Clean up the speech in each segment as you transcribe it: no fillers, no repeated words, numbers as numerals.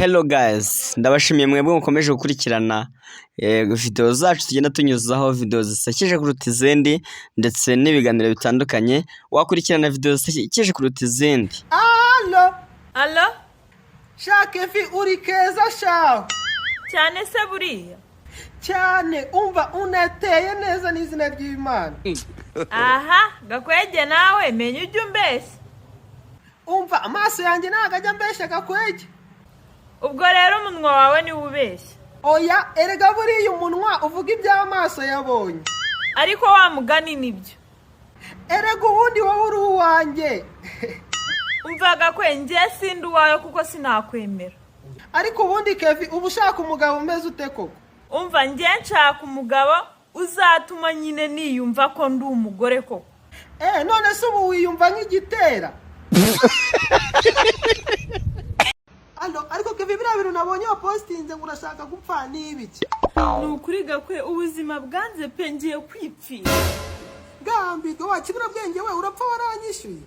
Hello guys, ndabashimiye mwebwe mukomeje gukurikirana video zacu tugenda tunyuzaho video zisekeje kuruta izindi ndetse n'ibiganiro bitandukanye. Wakurikirana video zisekeje kuruta izindi. Allo? Shake fi uri keza shaho. Cyane se buriya? Cyane umva unateye neza n'izina ry'Imana. Aha, gakwege nawe menye ujye umbeshya. Umva amaso yanjye ntago ajya mbeshya gakwege. Ubwo rero umunwa wawe ni ubeshya. Oya, erega buriya umunwa uvuga iby'amaso yabonye. Ariko wa mugani nibyo. Erega ubundi wowe uri uwanjye. Umva gakwenge sindi uwawe kuko sinakwemera. Ariko ubundi Kevi uba ushaka umugabo umeze ute koko? Umva njye nshaka umugabo uzatuma nyine niyumva ko ndi umugore koko. None se ubu wiyumva nk'igitera? Ariko Kevi biriya bintu nabonye wapostinze ngo urashaka gupfa n'ibiki? Ni ukuri gakwe ubuzima bwanze pe ngiye kwipfira. Gambirwe wa kibura bwenge we urapfa waranyishyuye.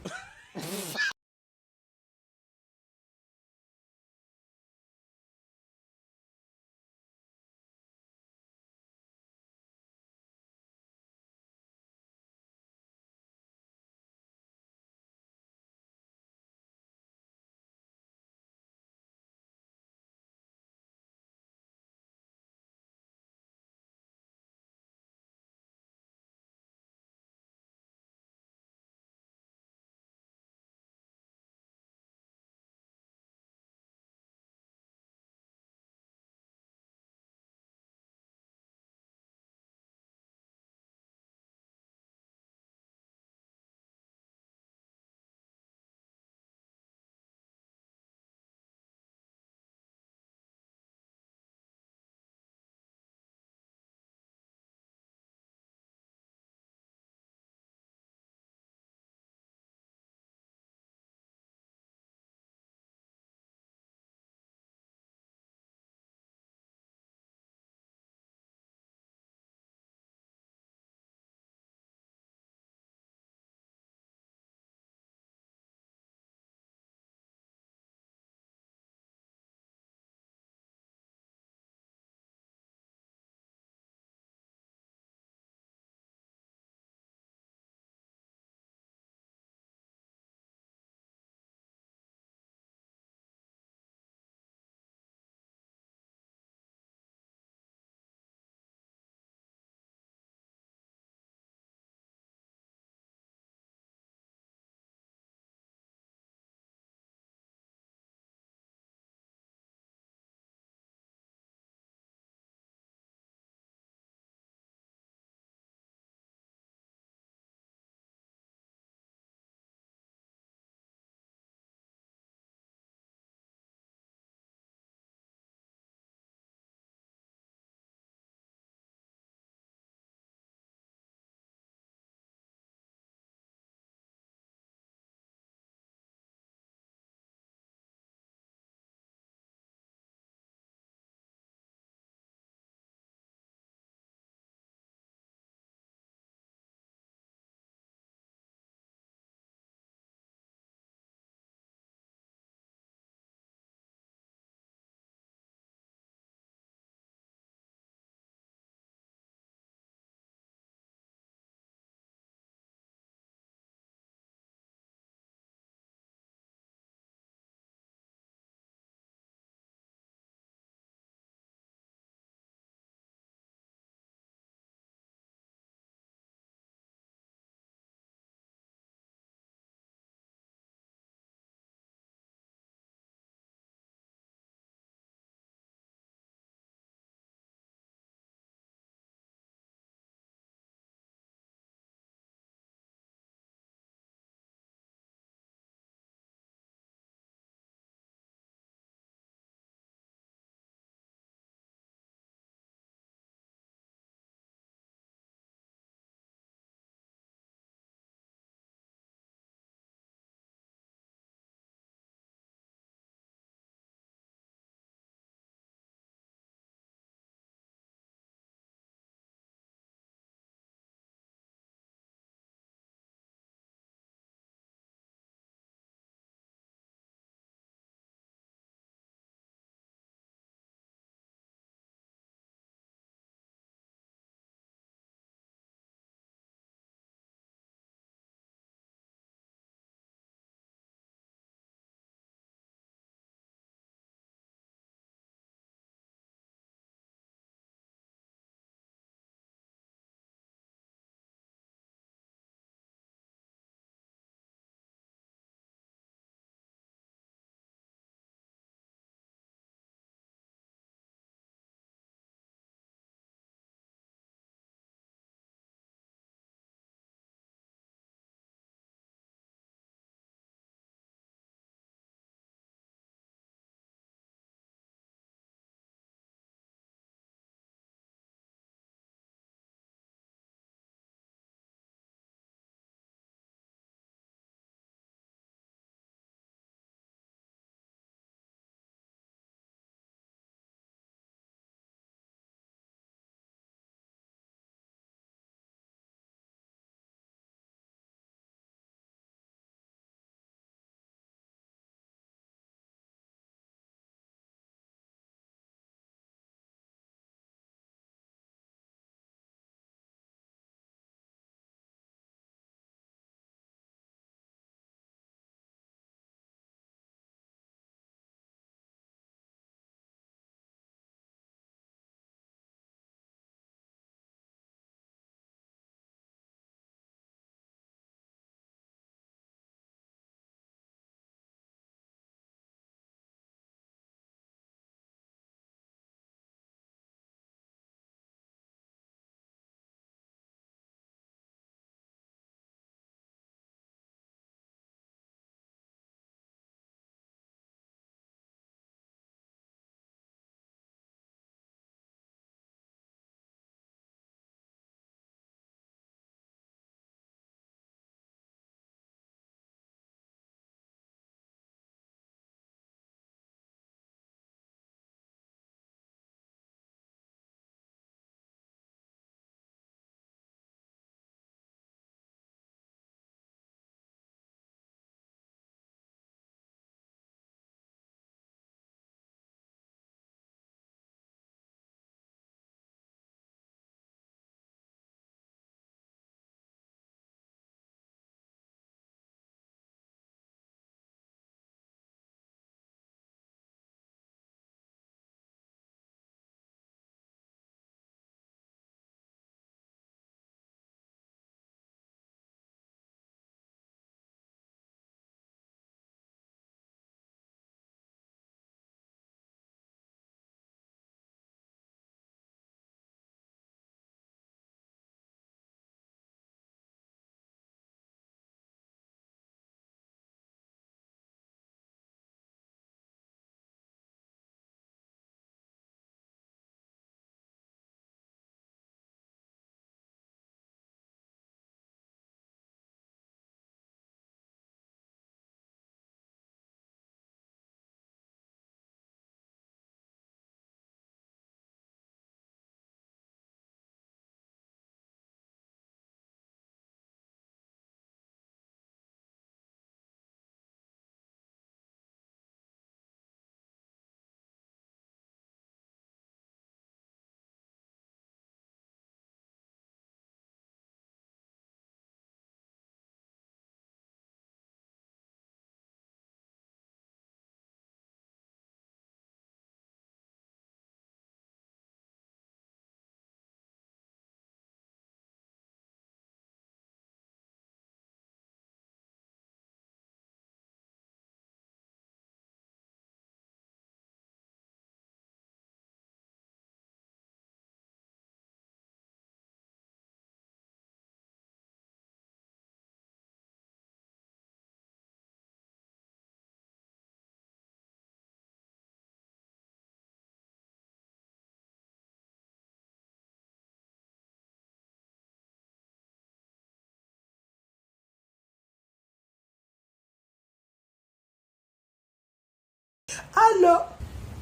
Allo.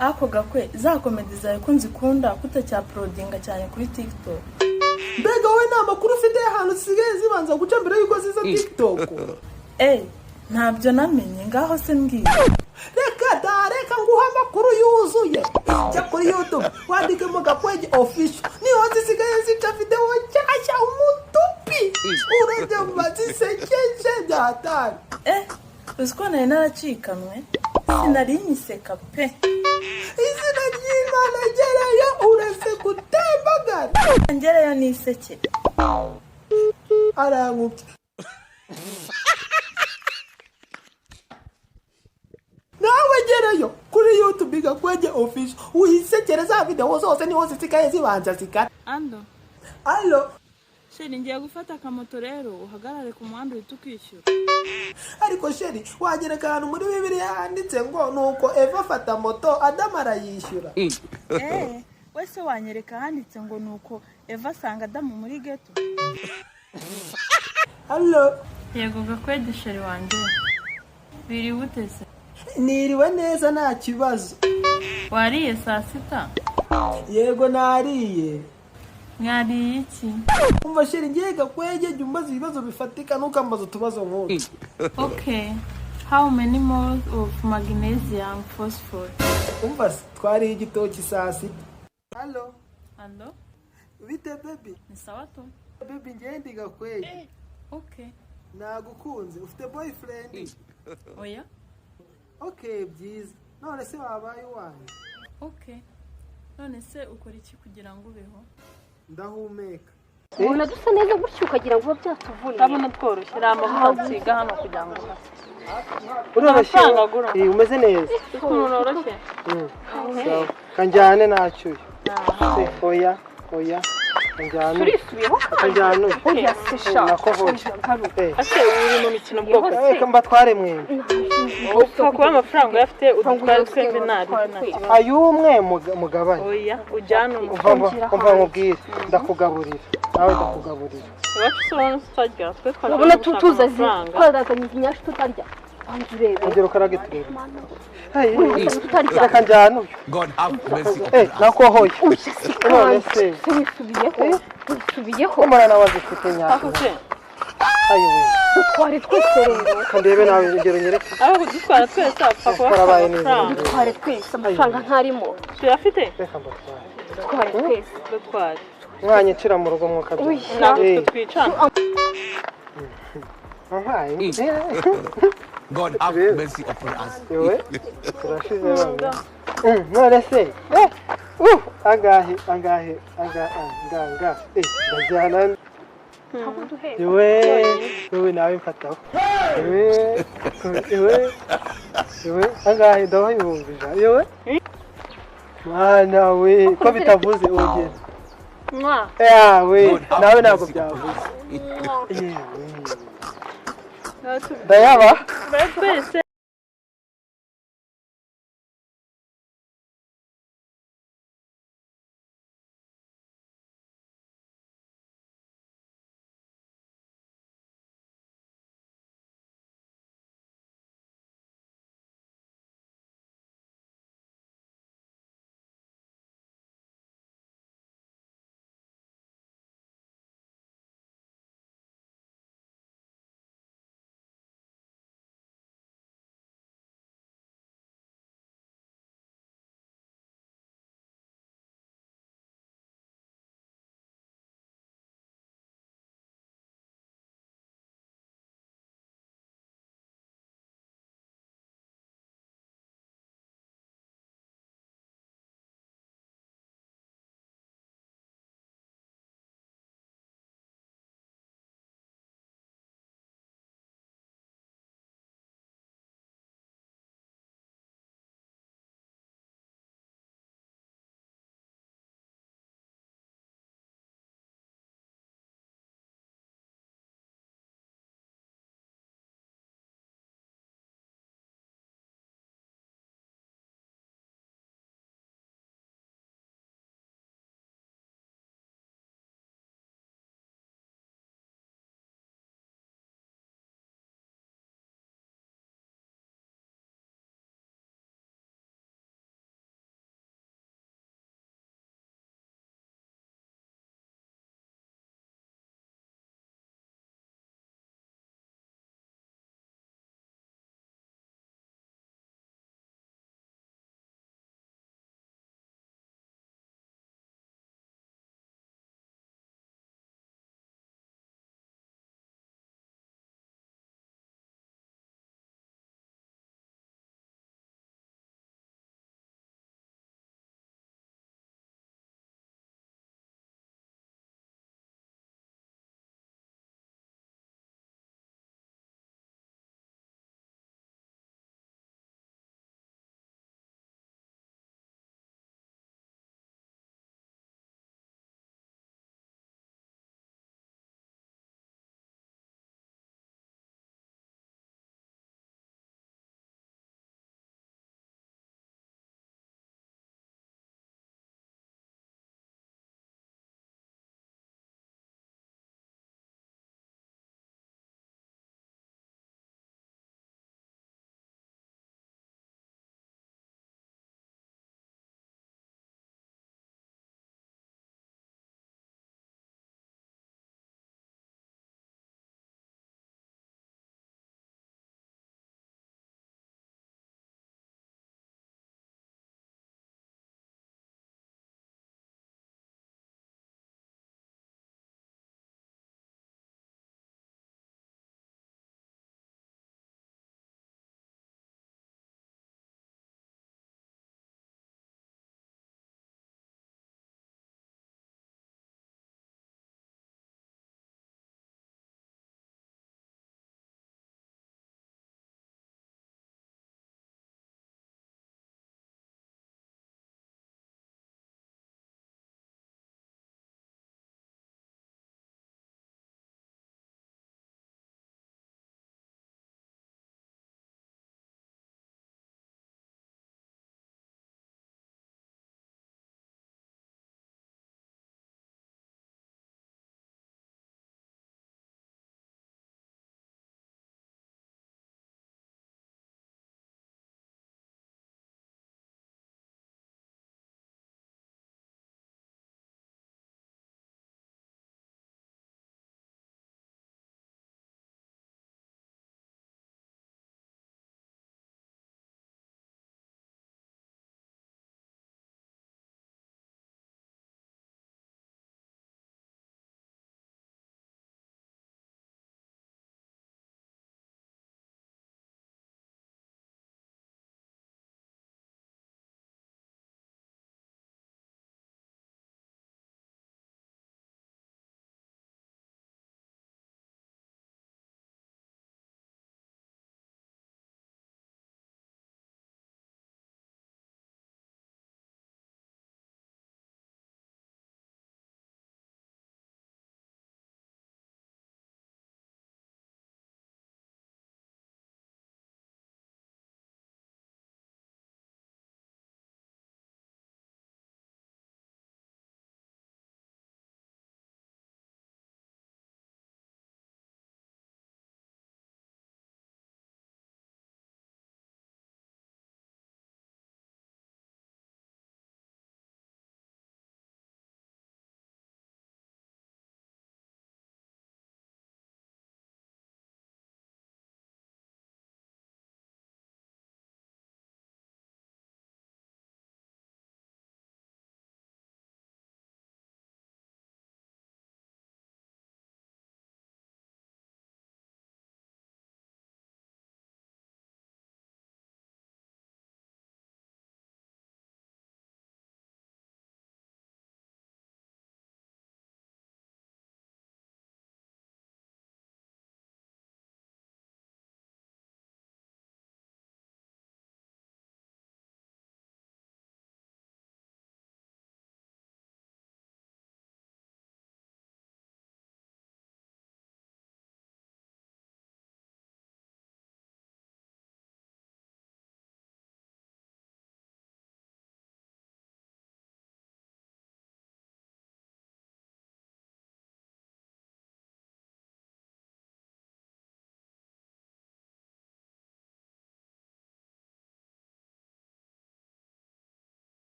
ako gakwe za komedi zawe ko nzikunda kutacyaprodinga cyane kuri TikTok. Mbega wowe nta makuru ufite y'ahantu zisigaye zibanza guca mbere y'uko ziza TikTok? Ntabyo namenye, ngaho se mbwira. Reka nguha amakuru yuzuye. Jya kuri YouTube wandikemo Gakweje official, niho zisigaye zica video nshyashya umutupi. Urajya zisekeje byatari. Uziko nari naracikanwe, sinari nyiseka pe. Izina ry'Imana Gerayo uretse gutembagara. Ngerayo niseke. Arankubye. Nawe Gerayo kuri YouTube Gakweje official uyisekere za video zose niho zisikaye zibanza zikata. Allo. Sheri ngiye gufata akamoto rero uhagarare ku muhanda uhita ukishyura. Ariko Sheri wagereka ahantu muri Bibiliya handitse ngo nuko Eva afata moto Adamu arayishyura. Wese wanyereka handitse ngo nuko Eva asanga Adamu muri ghetto. Allo. Yego Gakweje Sheri wanjye. Biri butese. Niriwe neza nta kibazo. Wariye saa sita? Yego nariye. Mwariye iki? Umva Sheri ngiye Gakweje jya umbaza ibibazo bifatika nukambaza utubazo nk'utu. Okay. How many moles of magnesium phosphorus? Umva twariye igitoki saa sita. Allo. Bite baby? Ni sawa to? Baby ngiye ndi Gakweje. Okay. Nagukunze. Ufite boyfriend? Oya. Okay, byiza. None se wabaye wanyu? Okay. None se ukora iki kugira ngo ubeho? Ndahumeka. Ubona dusa neza gutyo ukagira ngo byatuvunye. Ndabona tworoshye ari amavuta nsiga hano kugira ngo Uroroshye. Umeze neza. umuntu woroshye. Kanjyane nacyo. Oya. Kanjyane. Turisubiyeho Kanjyane. oya sesha. Ase uri mu mikino bwoko. Reka mbatware mwe. Upfa kuba amafaranga yafite udutware twembe nari. Ayumwe mugabane. Oya ujyana umva nkubwire ndakugaburira. Nawe ndakugaburira. Iwacu se tutarya twe ubona tutuzazi twarazanye inyashu tutarya. Ongera ukarage turebe. Reka njyane. God have mercy. Nakohoye. None se. Wisubiyeho. Umwana nawe azifite nyako. Ayiwe. Dutware twese rero. Kandebe nawe ingero nyereke. Aho dutwara twese apfa kuba. Twarabaye neza. Dutware twese amafaranga ntarimo. Tuyafite? Reka mbatware. Dutware twese. Dutware. Mwanye cira mu rugo mwakabye. Ntabwo twicana. God have mercy upon us. Yewe. Turashize bana. None se. Angahe. Ndajyana. Yewe nawe mfataho. Yewe angahe ndaho yumvija. Yewe. Mwana we ko bitavuze ugeze. Yawe nawe ntabwo byavuze. Yewe. Dayaba. Twese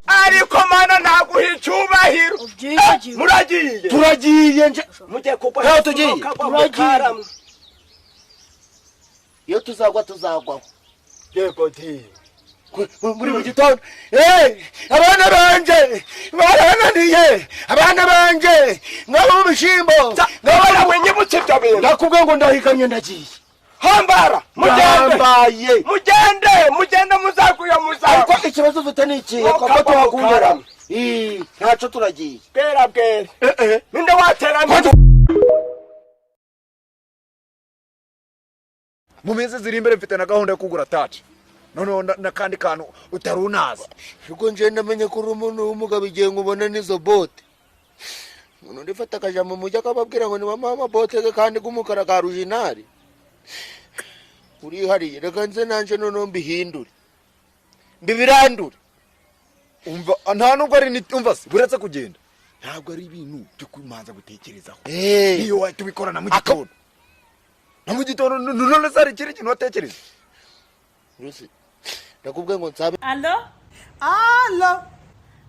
ariko mana naguha icyubahiro. Muragiye turagiye nje mujye kugwa Ntaho tugiye. turagiye iyo tuzagwaho yego di muri mu gitondo abana banje barananiye abana banje ngabo mu bishimbo ngabara wenyibutse byo bintu nakubwe ngo ndahikamye ndagiye hambara mugende muzaguya ariko ikibazo ufite ni iki ko tuhakumbera ntaco turagiye bwera ninde waterana mu minsi ziri imbere mfite na gahunda yo kugura touch noneho nakandi kantu utarunaza ubwo nje ndamenye ko uri umuntu w'umugabo igihe ngubona n'izo bote umuntu ndifata akaja mu mujyi akababwira ngo ni mama bote kandi k'umukara ka rujinari urihariye reka nze nanje noneho mbihindure mbibirandure umva nta nubwo ari umva se buretse kugenda ntabwo ari ibintu byo kumanza gutekerezaho iyo tubikorana mu gitondo na mu gitondo none sari kiri kintu watekereza ndakubwiye ngo nsabe Allo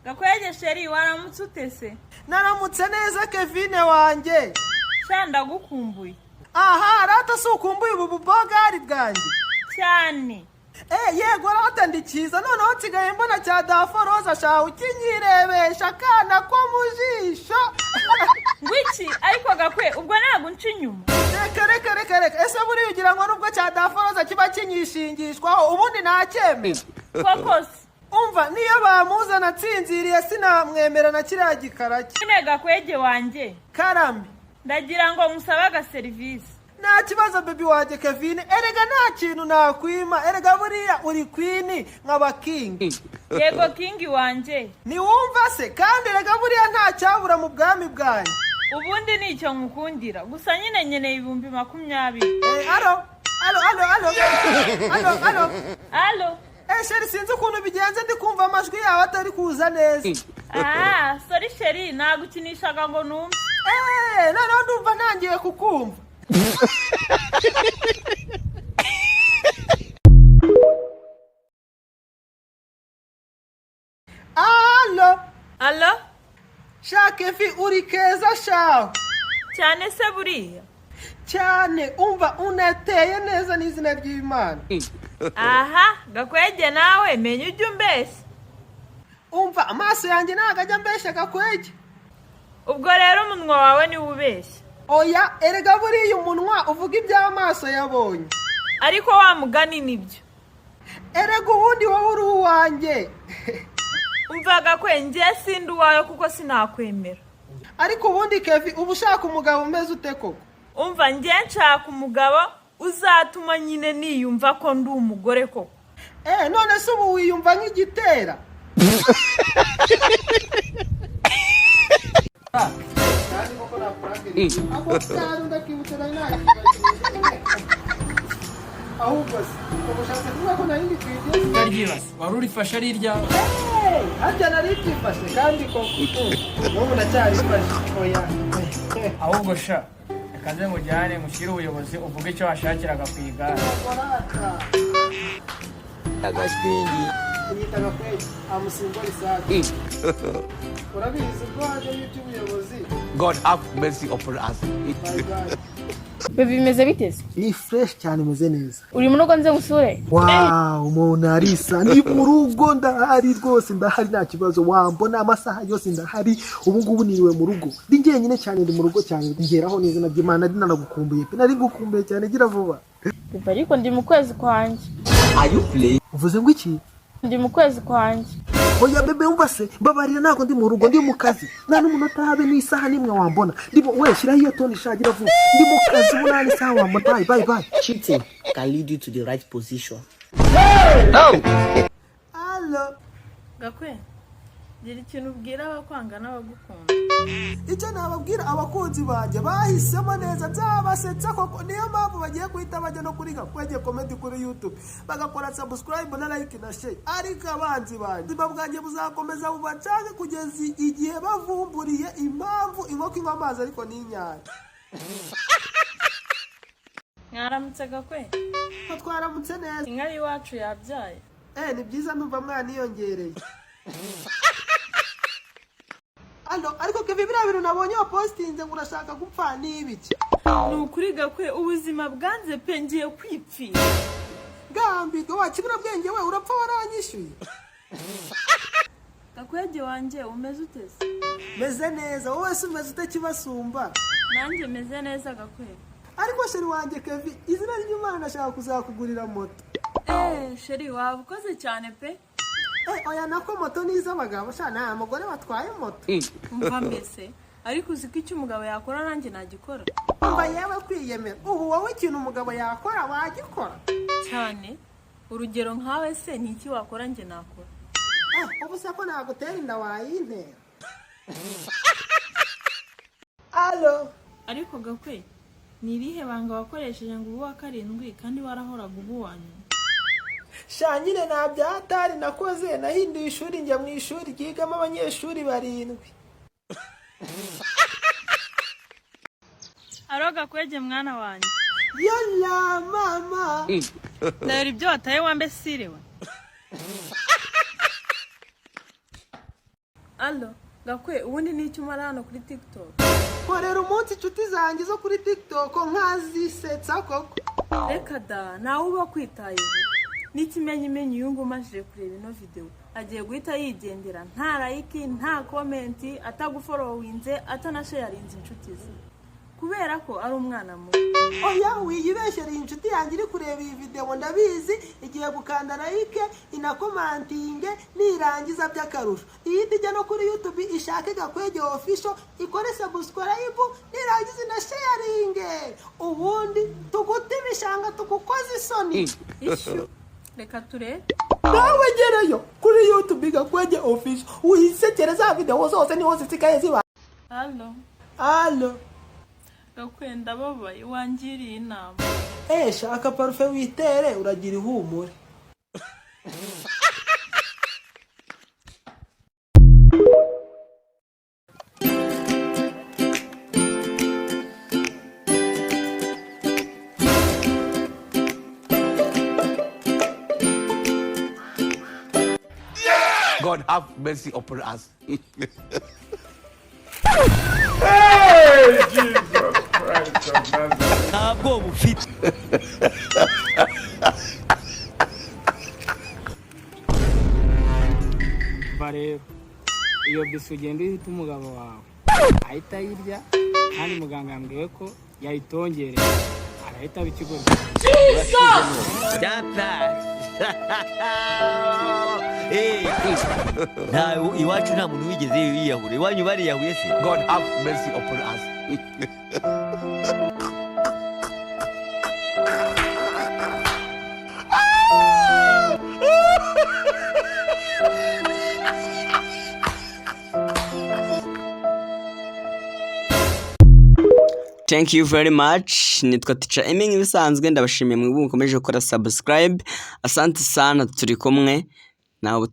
Gakwege sheri waramutse utese naramutse neza Kevin wanjye sha ndagukumbuye aha rata si ukumbuye ubu bubogari bwanjye cyane yego rata ndikiza noneho nsigaye mbona cya daforoza shawe ukinyirebesha akana ko mu jisho ngwiki ariko Gakwe ubwo ntabwo nca inyuma reka ese buriya ugira ngo nubwo cya daforoza kiba kinyishingishwaho ubundi ntacyemera kokose umva niyo bamuzana atsinziriye sinamwemera na kiriya gikarake nyine Gakwege wanjye karambi ndagira ngo musabe agaserivisi nta kibazo baby wanjye Kevin erega nta kintu nakwima erega buriya uri queen nk'aba king yego king wanjye niwumva se kandi erega buriya nta cyabura mu bwami bwanjye ubundi nicyo nkukundira gusa nyine nkeneye 20,000 Allo sheri sinzi ukuntu bigenze ndi kumva amajwi yawe atari kuza neza sorry sheri nagukinishaga ngo numve noneho ndumva ntangiye kukumva Allo Shakefi uri keza shawe cyane se buriya cyane umva unateye neza n'izina ry'Imana Gakwege nawe menya ujya umbeshya umva amaso yanjye ntago ajya mbeshya Gakwege ubwo rero umunwa wawe niwe ubeshya oya erega buriya umunwa uvuga iby'amaso yabonye ariko wa mugani nibyo erega ubundi wowe uri uwanjye umva Gakwe njye sindi uwawe kuko sinakwemera ariko ubundi Kevi uba ushaka umugabo umeze ute koko umva njye nshaka umugabo uzatuma nyine niyumva ko ndi umugore koko none se ubu wiyumva nk'igitera ahubwo se ubushatse kuvuga ko nari ndi kwigeze ndaryibase wari urifashe ari iryawe harya nari ryifashe kandi koko n'ubu ndacyarifashe oya ahubwo sha reka nze mujyane mushyire ubuyobozi uvuge icyo washakiraga ku igare unyita Gakwege amusimbura isake urabizi ko haje y'iby'ubuyobozi God have mercy upon us. Bebe bimeze biteze ni fresh cyane meze neza uri mu rugo nze musure umuntu arisa ni mu rugo ndahari rwose ndahari nta kibazo wambona amasaha yose ndahari ubu ngubu niriwe mu rugo ndi njyenyine cyane ndi mu rugo cyane ngeraho n'izina ry'Imana ndi nanagukumbuye pe nari ngukumbuye cyane gira vuba Bebe ariko ndi mu kwezi kwanjye uvuze ngo iki ndi mu kwezi kwanjye oya bebe umva se mbabarira ntabwo ndi mu rugo ndi mu kazi nta n'umunota habe n'isaha n'imwe wambona ndimo we shyiraho iyo toni shagira vuba ndi mu kazi ubu nta n'isaha wambona bye cheating can lead you to the right position. Allo Gakwe gira ikintu ubwira abakwanga n'abagukunda icyo nababwira abakunzi banjye bahisemo neza byabasetsa koko niyo mpamvu bagiye guhita bajya no kuri Gakwege comedy kuri YouTube bagakora subscribe na like na share ariko abanzi banjye babwanjye buzakomeza bubacange kugeza igihe bavumburiye impamvu inkoko inywa amazi ariko ni inyanya mwaramutse Gakwe twaramutse neza inka y'iwacu yabyaye ni byiza numva mwana yiyongereye ariko Kevin biriya bintu nabonye wapostinze ngo urashaka gupfa n'ibiki? Ni ukuri Gakwe ubuzima bwanze pe ngiye kwipfira. Gambirwe wakibura bwenge we urapfa waranyishyuye. Gakwege wanje umeze utese? Meze neza, wowe se umeze ute kibasumba? Nanjye meze neza Gakwe. Ariko sheri wanjye Kevin, izina ry'Imana nashaka kuzakugurira moto. Sheri wabukoze cyane pe. Oya nako moto niza abagabo sha nta mugore watwaye moto. Umva mbese ariko uziko icyo umugabo yakora nanjye nagikora. Umva yewe kwiyemera. Ubu wowe ikintu umugabo yakora wagikora cyane. Urugero nkawe se ni iki wakora njye nakora? Ubu se ko nagutera inda wayintera. Allo. Ariko Gakwe ni irihe banga wakoresheje ngo ubu wa karindwi kandi warahoraga ubuwanyu? Shanyine na byatari nakoze nahinduye ishuri njya mu ishuri ryigamo abanyeshuri 7. Aro Gakwege mwana wanjye. Yalla mama. Ndari ibyo wataye wambe sirewe. Allo Gakwe ubundi ni icyo umara hano kuri TikTok? Korera umunsi inshuti zanjye zo kuri TikTok nkazisetsa koko. Reka da nawe uba kwitayeho. N'ikimenyimenyi uyu ngumajije kureba ino video agiye guhita yigendera nta like nta comment atagufollowinze atanasharinze inshuti ze kubera ko ari umwana muto. Oya wiyibeshere inshuti yanjye iri kureba iyi video ndabizi igiye gukanda like inakomantinge nirangiza by'akarusho ihita no kuri YouTube ishake Gakwege official ikore subscribe nirangiza na sharing ubundi tugutibishanga tugukoze isoni. Ishu reka ture nawe gerayo kuri YouTube Gakwege official uyisekere za video zose niho zisikaye ziba. Allo Gakwe ndababaye wangiriye inama. Shaka parufe witere uragira ihumure. God have mercy upon us. Hey, Jesus Christ of Nazareth. Ntabwo bufite. Barero iyo bisu ugenda uhita umugabo wawe ahita yirya kandi muganga yambwiye ko yayitongereye arahita abikigora. Iwacu nta muntu wigeze yiyahura. Iwanyu bariyahuye se? God have mercy upon us. Thank you very much. Nitwa Teacher Emmy nk'ibisanzwe ndabashimiye mwe mukomeje gukora subscribe. Asante sana turi kumwe nawe.